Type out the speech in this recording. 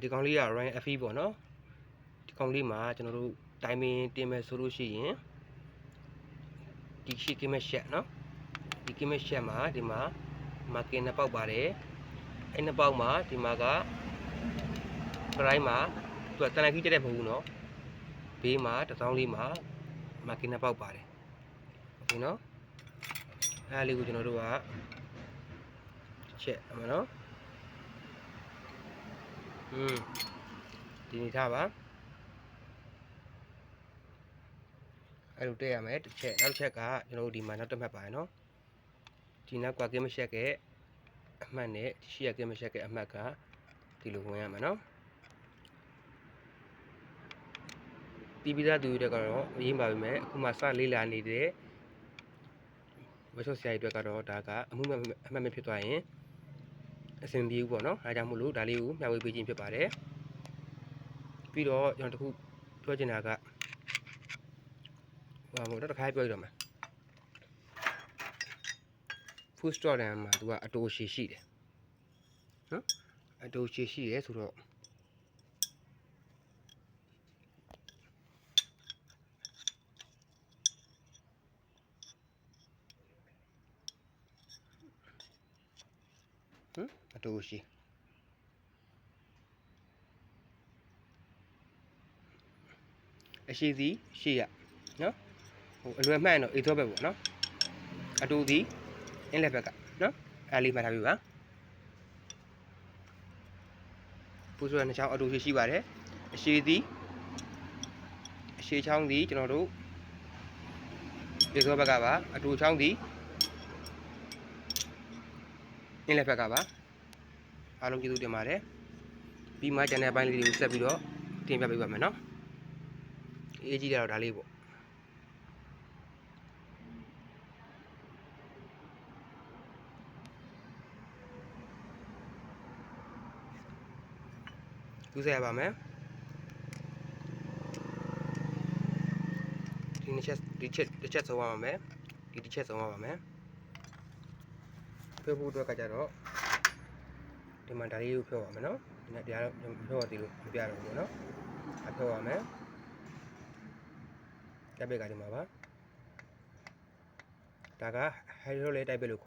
ဒီကောင်လေးက Ryan FE ပေါ့နော်ဒီကောင်လေးမှာကျွန်တော်တို့တိုင်ပင်တင်မယ်ဆိုလို့ရှိရင်ဒီရှိကင်းမဲ့ရှက်နော်ဒီကင်းမဲ့ရှက်မှာဒီမှာမာကင်နှစ်ပေါက်ပါတယ်အဲ့နှစ်ပေါက်မှာဒီမှာကပရိုင်းမှာသူကတန်လိုက်ကြီးတက်တဲ့မဟုတ်ဘူးနော်ဘေးမှာတစ်စောင်းလေးမှာမာကင်နှစ်ပေါက်ပါတယ်โอเคနော်အဲ့လေးကိုကျွန်တော်တို့ကချက်အမနော်ဒီနေထားပါအဲ့လိုတက်ရမယ်တစ်ချက်နောက်တစ်ချက်ကကျွန်တော်တို့ဒီမှာနောက်တစ်မှတ်ပါရနော်ဒီနောက်ကကင်းမရှက်ကအမှတ်နဲ့ရှိရကင်းမရှက်ကအမှတ်ကဒီလိုဝင်ရမှာနော်တီးပြီးသားသူတွေကတော့အရင်ပါပြီမဲ့အခုမှစလေးလာနေတဲ့ဝက်ဆော့ဆရာကြီးတွေကတော့ဒါကအမှုအမှတ်မဖြစ်သွားရင်အဆင်ပြေဘူးပေါ့နော်အဲဒါကြောင့်မို့လို့ဒါလေးကိုမျှဝေပေးခြင်းဖြစ်ပါတယ်ပြီးတော့ကျွန်တော်တခုပြောချင်တာကဟိုတော့တစ်ခါပြောရတော့မယ် food store တန်းမှာသူကအတိုးရှည်ရှိတယ်နော်အတိုးရှည်ရှိတယ်ဆိုတော့အတိုးရှည်အရှိစီရှေ့ရနော်ဟိုအလွယ်မှန်တော့အေးသောဘက်ပေါ့နော်အတူဒီအင်းလက်ဘက်ကနော်အားလေးမှတ်ထားပြီပါပူဆိုတဲ့နှစ်ချောင်းအတူရှိပါတယ်အရှိသည်အရှိချောင်းသည်ကျွန်တော်တို့အေးသောဘက်ကပါအတူချောင်းသည်အင်းလက်ဘက်ကပါအားလုံးကျေးဇူးတင်ပါတယ်ပြီးမှကျန်တဲ့အပိုင်းလေးတွေကိုဆက်ပြီးတော့တင်ပြပေးပါမယ်နော်အေးကြီးတော့ဒါလေးပေါ့သူဆက်ရပါမယ်ဒီနှစ်ချက်တစ်ချက်ဆုံးရပါမယ်ဒီတစ်ချက်ဆုံးရပါမယ်ဖြုတ်ဖို့အတွက်ကကြတော့ဒီမှာဒါလေးကိုဖြုတ်ရမယ်နော်ဒီနေ့တရားတော့ဖြုတ်ရသေးလို့မပြတော့ဘူးနော်အဖြုတ်ရမယ်တက်ပက်ကဒီမှာပါဒါကဟိုက်ဒရိုလေးတိုက်ပက်လို့